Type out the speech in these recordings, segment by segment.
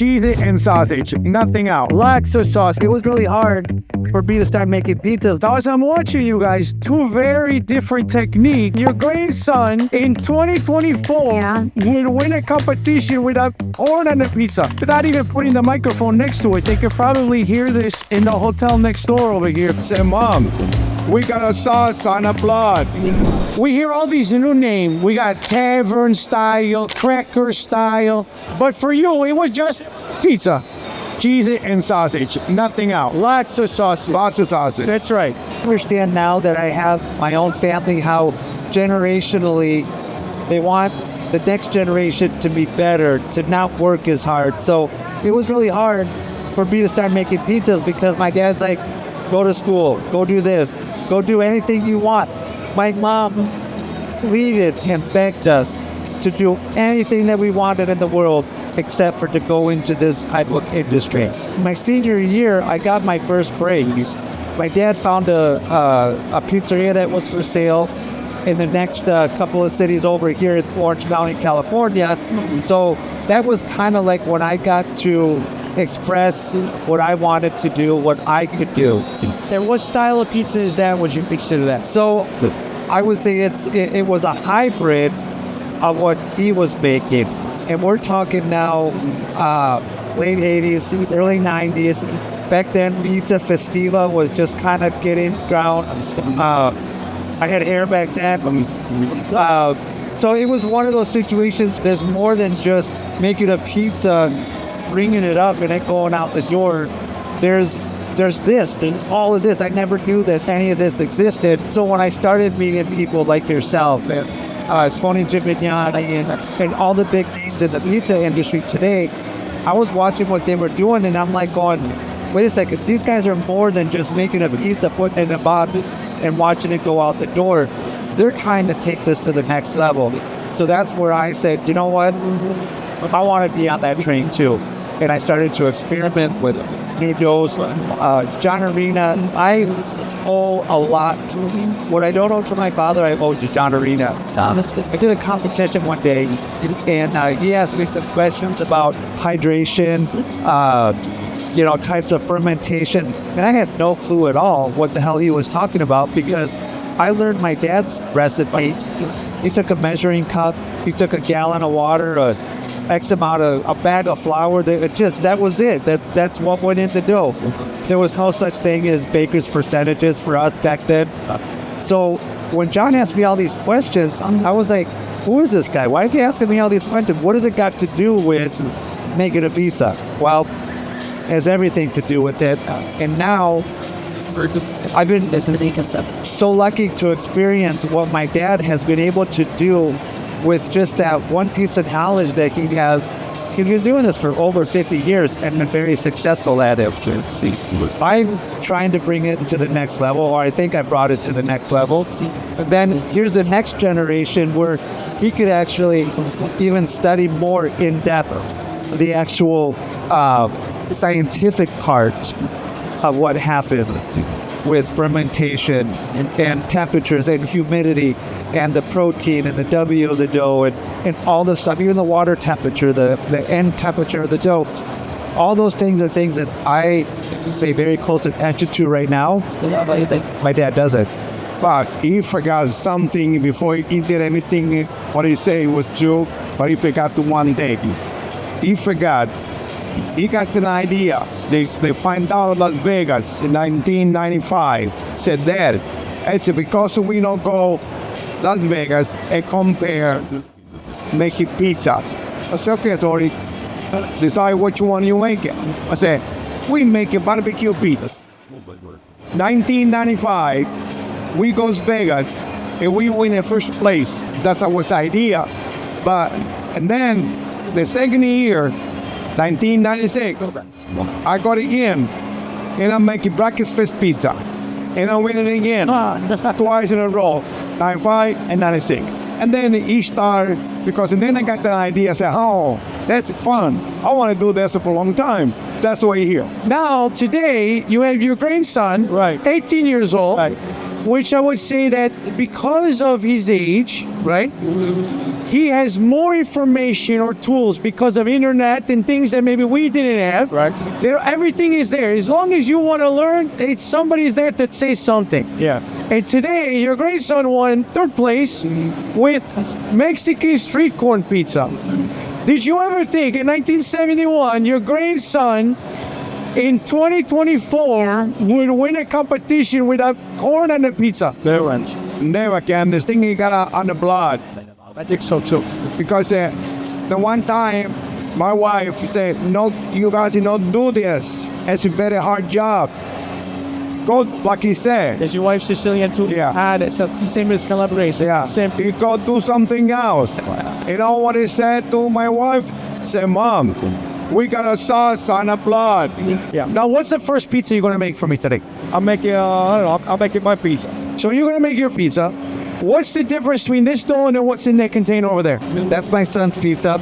cheese and sausage, nothing else. Lots of sauce. It was really hard for me to start making pizzas. As I'm watching you guys, two very different techniques. Your grandson in 2024 will win a competition without ordering a pizza, without even putting the microphone next to it. They could probably hear this in the hotel next door over here. Say, Mom, we got a sauce on the blood. We hear all these new names. We got tavern style, cracker style. But for you, it was just pizza. Cheese and sausage, nothing else. Lots of sauce. Lots of sausage. That's right. I understand now that I have my own family, how generationally they want the next generation to be better, to not work as hard. So it was really hard for me to start making pizzas because my dad's like, go to school, go do this, go do anything you want. My mom pleaded and begged us to do anything that we wanted in the world except for to go into this type of industry. My senior year, I got my first break. My dad found a pizzeria that was for sale in the next couple of cities over here in Orange County, California. So that was kind of like when I got to express what I wanted to do, what I could do. And what style of pizza is that? Would you consider that? So I would say it was a hybrid of what he was making. And we're talking now late 80s, early 90s. Back then, Pizza Festiva was just kind of getting ground. I had hair back then. So it was one of those situations. There's more than just making a pizza, bringing it up, and then going out the door. There's all of this. I never knew that any of this existed. So when I started meeting people like yourself, Tony Gimignani and all the big names in the pizza industry today, I was watching what they were doing, and I'm like going, wait a second, these guys are more than just making a pizza, putting it in a box, and watching it go out the door. They're trying to take this to the next level. So that's where I said, you know what? I want to be on that train too. And I started to experiment with new doughs. John Arena, I owe a lot. What I don't owe to my father, I owe to John Arena. I did a competition one day, and he asked me some questions about hydration, types of fermentation. And I had no clue at all what the hell he was talking about because I learned my dad's recipe. He took a measuring cup, he took a gallon of water, X amount of a bag of flour. That was it. That's what went into dough. There was no such thing as baker's percentages for us back then. So when John asked me all these questions, I was like, who is this guy? Why is he asking me all these questions? What has it got to do with making a pizza? Well, it has everything to do with it. And now I've been so lucky to experience what my dad has been able to do with just that one piece of knowledge that he has. He's been doing this for over 50 years and been very successful at it. I'm trying to bring it to the next level, or I think I brought it to the next level. But then here's the next generation where he could actually even study more in depth the actual scientific part of what happens with fermentation and temperatures and humidity and the protein and the W of the dough and all this stuff, even the water temperature, the end temperature of the dough. All those things are things that I pay very close attention to right now. My dad doesn't. But he forgot something before he did anything. What he said was true, but he forgot to one thing. He forgot. He got an idea. They find out in Las Vegas in 1995. Said, Dad, it's because we don't go Las Vegas and compare making pizza. I said, okay, Tori, decide what you want to make it. I said, we make a barbecue pizza. 1995, we goes Vegas and we win in first place. That's our idea. And then the second year, 1996, I got it again, and I'm making breakfast pizza, and I'm winning again, twice in a row, 95 and 96. And then each started, because and then I got the idea, I said, oh, that's fun. I want to do this for a long time. That's why you're here. Now, today, you have your grandson, right, 18 years old. Right. which I would say that because of his age, right, he has more information or tools because of internet and things that maybe we didn't have. Right. Everything is there. As long as you want to learn, somebody's there to say something. Yeah. And today, your grandson won third place with Mexican street corn pizza. Did you ever think in 1971 your grandson in 2024 would win a competition with a corn and a pizza? Never can. This thing he got on the blood. I think so too. Because the one time my wife said, no, you guys don't do this. It's a very hard job. Go, like he said. Is your wife Sicilian too? Yeah. It's the same as collaboration. Yeah. Same. You go do something else. You know what he said to my wife? He said, Mom, we got a sauce on the blood. Yeah. Now, what's the first pizza you're going to make for me today? I'll make it, I'll make it my pizza. So you're going to make your pizza. What's the difference between this dough and then what's in that container over there? That's my son's pizza.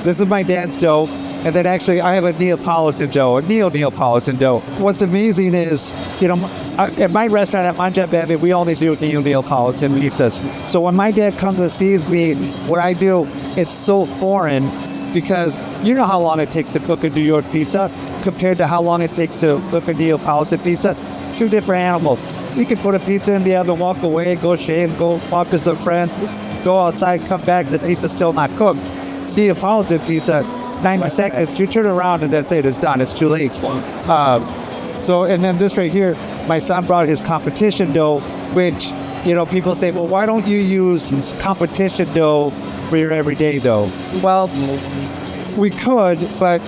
This is my dad's dough. And then actually I have a Neapolitan dough, a Neapolitan dough. What's amazing is, at my restaurant at Mangia, Bevi, we only do Neapolitan pizzas. So when my dad comes and sees me, what I do, it's so foreign because you know how long it takes to cook a New York pizza compared to how long it takes to cook a Neapolitan pizza. Two different animals. You can put a pizza in the oven, walk away, go shave, go talk to some friends, go outside, come back, the pizza's still not cooked. Neapolitan pizza, 90 seconds, you turn around and that's it, it's done, it's too late. And then this right here, my son brought his competition dough, which, people say, well, why don't you use competition dough for your everyday dough? Well, we could, but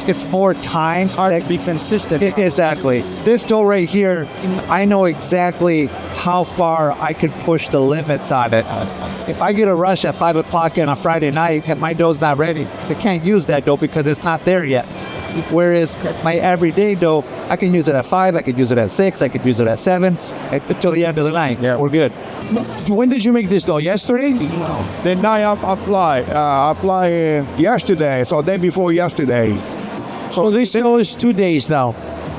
it's more time. It's hard to be consistent. Exactly. This dough right here, I know exactly how far I can push the limits on it. If I get a rush at 5 o'clock on a Friday night and my dough's not ready, I can't use that dough because it's not there yet. Whereas my everyday dough, I can use it at 5, I could use it at 6, I could use it at 7, until the end of the night. Yeah, we're good. When did you make this dough? Yesterday? The night I fly yesterday, so day before yesterday. So this dough is 2 days now,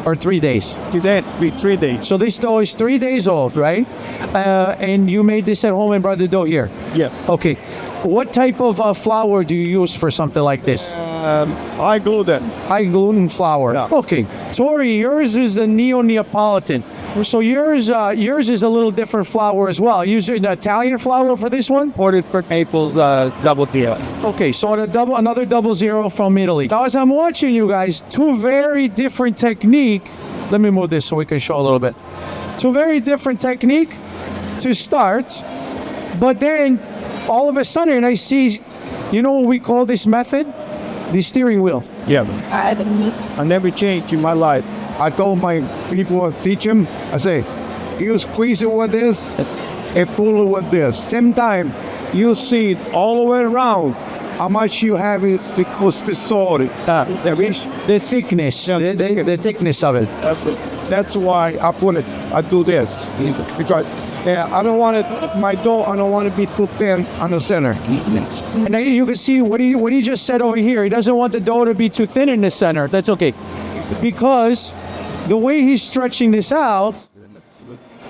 or 3 days? Today be 3 days. So this dough is 3 days old, right? And you made this at home and brought the dough here? Yes. Okay. What type of flour do you use for something like this? High gluten. High gluten flour. Yeah. Okay. Tori, yours is the Neapolitan. So yours is a little different flour as well. You use an Italian flour for this one? Ported for maple double deal. Okay, so another 00 from Italy. Now, as I'm watching you guys, two very different technique. Let me move this so we can show a little bit. Two very different technique to start, but then all of a sudden I see, you know what we call this method? The steering wheel. Yeah. I never changed in my life. I told my people, teach them, I say, you squeeze it with this and pull it with this. Same time, you see it all the way around. How much you have it because spessore. The thickness, the thickness of it. That's why I do this. Because I don't want it, my dough, I don't want to be too thin on the center. And now you can see what he just said over here. He doesn't want the dough to be too thin in the center. That's okay. Because the way he's stretching this out,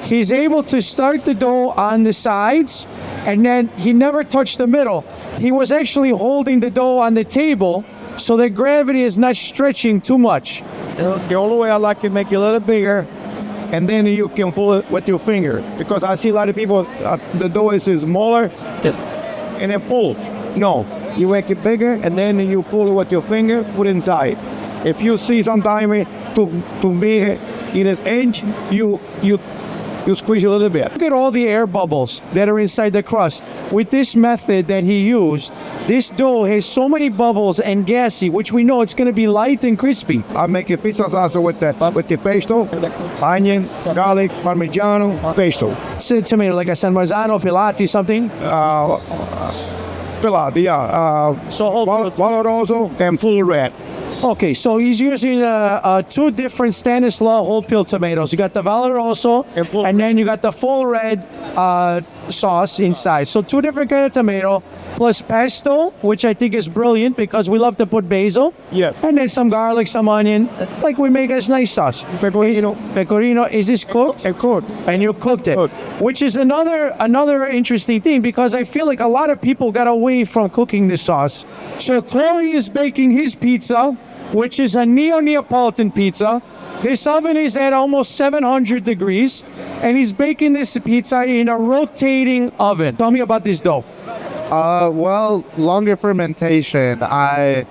he's able to start the dough on the sides, and then he never touched the middle. He was actually holding the dough on the table so that gravity is not stretching too much. The only way I like to make it a little bigger, and then you can pull it with your finger. Because I see a lot of people, the dough is smaller, and it pulls. No, you make it bigger, and then you pull it with your finger, put it inside. If you see sometimes to be in an edge, you squeeze a little bit. Look at all the air bubbles that are inside the crust. With this method that he used, this dough has so many bubbles and gassy, which we know it's going to be light and crispy. I make a pizza salsa with the pesto, onion, garlic, parmigiano, pesto. It's a tomato, like a San Marzano, Pilati, something. Pilati, yeah. So Valoroso and full red. Okay, so he's using two different Stanislaw whole peel tomatoes. You got the Valoroso, and then you got the full red sauce inside. So 2 different kind of tomato, plus pesto, which I think is brilliant because we love to put basil. Yes. And then some garlic, some onion, like we make a nice sauce. Pecorino. Pecorino, is this cooked? Cooked. And you cooked it, Cooked. which is another interesting thing because I feel like a lot of people got away from cooking this sauce. So Tori is baking his pizza, which is a Neapolitan pizza. This oven is at almost 700 degrees, and he's baking this pizza in a rotating oven. Tell me about this dough. Well, longer fermentation. The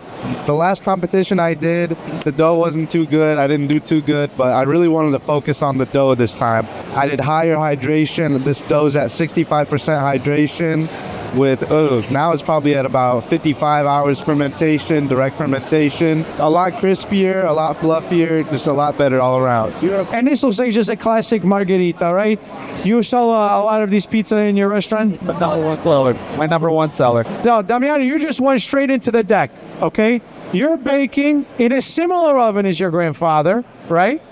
last competition I did, the dough wasn't too good. I didn't do too good, but I really wanted to focus on the dough this time. I did higher hydration. This dough's at 65% hydration with, now it's probably at about 55 hours fermentation, direct fermentation. A lot crispier, a lot fluffier, just a lot better all around. And this looks like just a classic margherita, right? You sell a lot of these pizza in your restaurant? My number one seller. No, Damiano, you just went straight into the deck, okay? You're baking in a similar oven as your grandfather, right?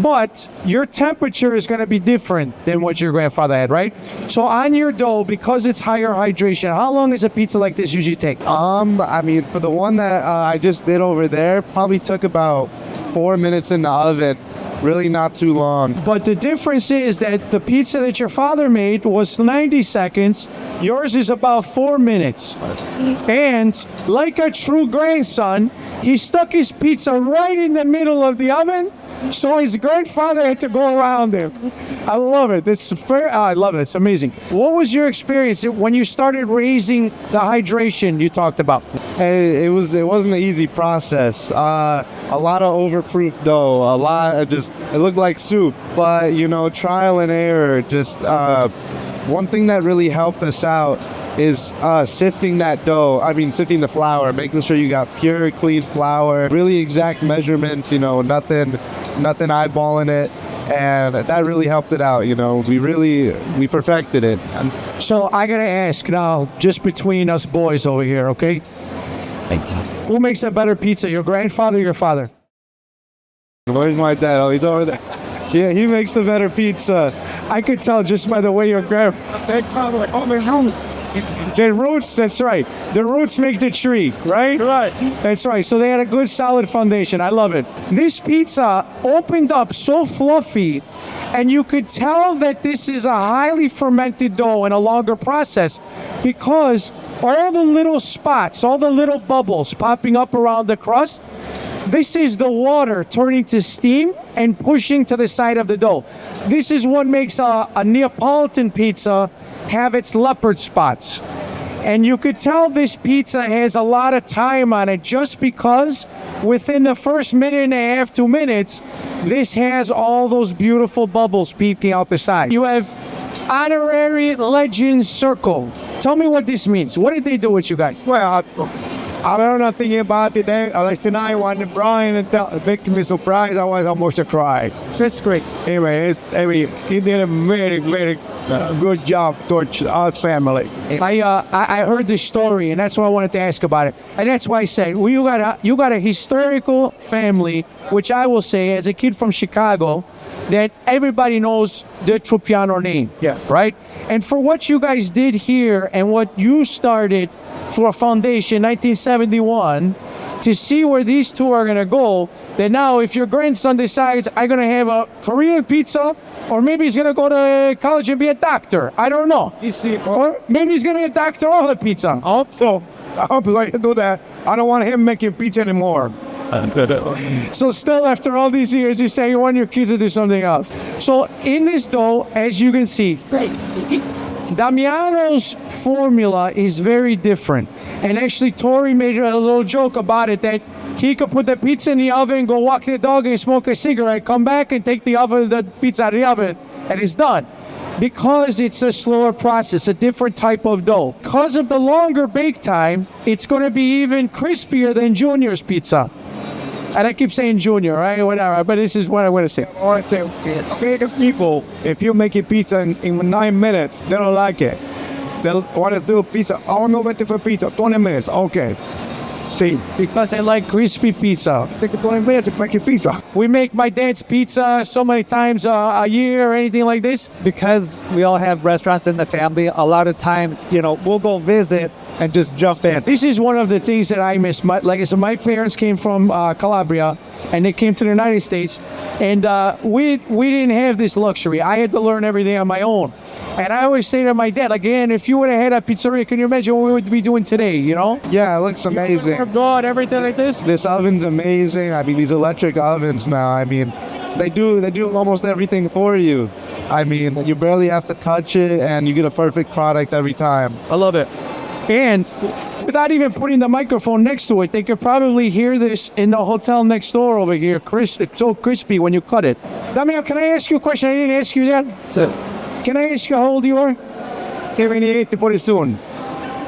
But your temperature is going to be different than what your grandfather had, right? So on your dough, because it's higher hydration, how long does a pizza like this usually take? I mean, for the one that I just did over there, probably took about 4 minutes in the oven. Really not too long. But the difference is that the pizza that your father made was 90 seconds. Yours is about 4 minutes. And like a true grandson, he stuck his pizza right in the middle of the oven. So his grandfather had to go around him. I love it. This is fair. I love it. It's amazing. What was your experience when you started raising the hydration you talked about? It wasn't an easy process. A lot of overproof dough, a lot of it looked like soup. But trial and error. Just one thing that really helped us out is sifting sifting the flour, making sure you got pure, clean flour, really exact measurements, nothing eyeballing it. And that really helped it out, we perfected it. So I gotta ask now, just between us boys over here, okay? Thank you. Who makes a better pizza, your grandfather or your father? Where's my dad? Oh, he's over there. Yeah, he makes the better pizza. I could tell just by the way your the roots, that's right. The roots make the tree, right? Right. That's right. So they had a good solid foundation. I love it. This pizza opened up so fluffy, and you could tell that this is a highly fermented dough and a longer process because all the little spots, all the little bubbles popping up around the crust, this is the water turning to steam and pushing to the side of the dough. This is what makes a Neapolitan pizza have its leopard spots. And you could tell this pizza has a lot of time on it just because within the first minute and a half, 2 minutes, this has all those beautiful bubbles peeking out the side. You have honorary legend circle. Tell me what this means. What did they do with you guys? Well, I don't know nothing about it. Like tonight, when Brian making me surprised, I was almost a cry. That's great. Anyway, he did a very, very good job towards our family. I heard this story, and that's why I wanted to ask about it. And that's why I said, well, you got a historical family, which I will say, as a kid from Chicago, that everybody knows the Trupiano name. Yeah. Right? And for what you guys did here and what you started for a foundation, 1971, to see where these two are going to go, that now if your grandson decides, I'm going to have a Korean pizza, or maybe he's going to go to college and be a doctor. I don't know. You see, Or maybe he's going to be a doctor of the pizza. I hope so. I hope I can do that. I don't want him making pizza anymore. So still, after all these years, you say you want your kids to do something else. So in this dough, as you can see, Damiano's formula is very different. And actually, Tori made a little joke about it, that he could put the pizza in the oven, go walk the dog and smoke a cigarette, come back and take the pizza out of the oven, and it's done. Because it's a slower process, a different type of dough. Because of the longer bake time, it's going to be even crispier than Junior's pizza. And I keep saying Junior, right? Whatever, but this is what I want to say. I want to say, creative people, if you make a pizza in 9 minutes, they don't like it. They want to do pizza. I want to wait for pizza, 20 minutes, okay. See, because I like crispy pizza. take it to my man to make a pizza. We make my dad's pizza so many times a year or anything like this. Because we all have restaurants in the family, a lot of times, we'll go visit and just jump in. This is one of the things that I miss. Like I said, my parents came from Calabria, and they came to the United States, and we didn't have this luxury. I had to learn everything on my own. And I always say to my dad, again, if you would have had a pizzeria, can you imagine what we would be doing today, Yeah, it looks amazing. God, everything like this. This oven's amazing. I mean, these electric ovens now, I mean, they do almost everything for you. I mean, you barely have to touch it, and you get a perfect product every time. I love it. And without even putting the microphone next to it, they could probably hear this in the hotel next door over here. It's so crispy when you cut it. Damiano, can I ask you a question? I didn't ask you that. So, Can I ask you how old you are? 78 pretty soon.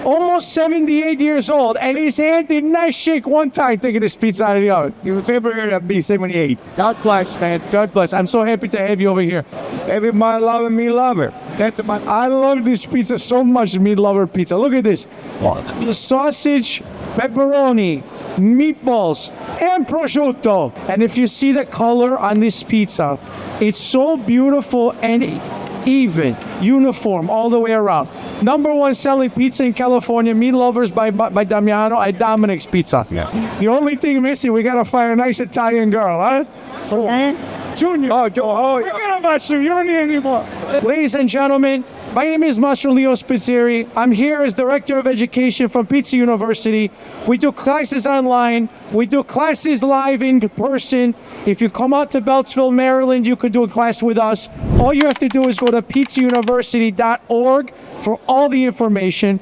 Almost 78 years old, and his hand did not shake one time taking this pizza out of the oven. In February, I'll be 78. God bless, man. God bless. I'm so happy to have you over here. Everybody loving me, love it. I love this pizza so much, meat lover pizza. Look at this. The sausage, pepperoni, meatballs, and prosciutto. And if you see the color on this pizza, it's so beautiful and even, uniform all the way around. #1 selling pizza in California, Meat Lovers by Damiano at Dominic's Pizza. Yeah. The only thing missing, we gotta find a nice Italian girl, huh? Junior. Forget about you. You don't need anymore. Ladies and gentlemen, my name is Master Leo Pizzeria. I'm here as Director of Education from Pizza University. We do classes online. We do classes live in person. If you come out to Beltsville, Maryland, you could do a class with us. All you have to do is go to pizzauniversity.org for all the information.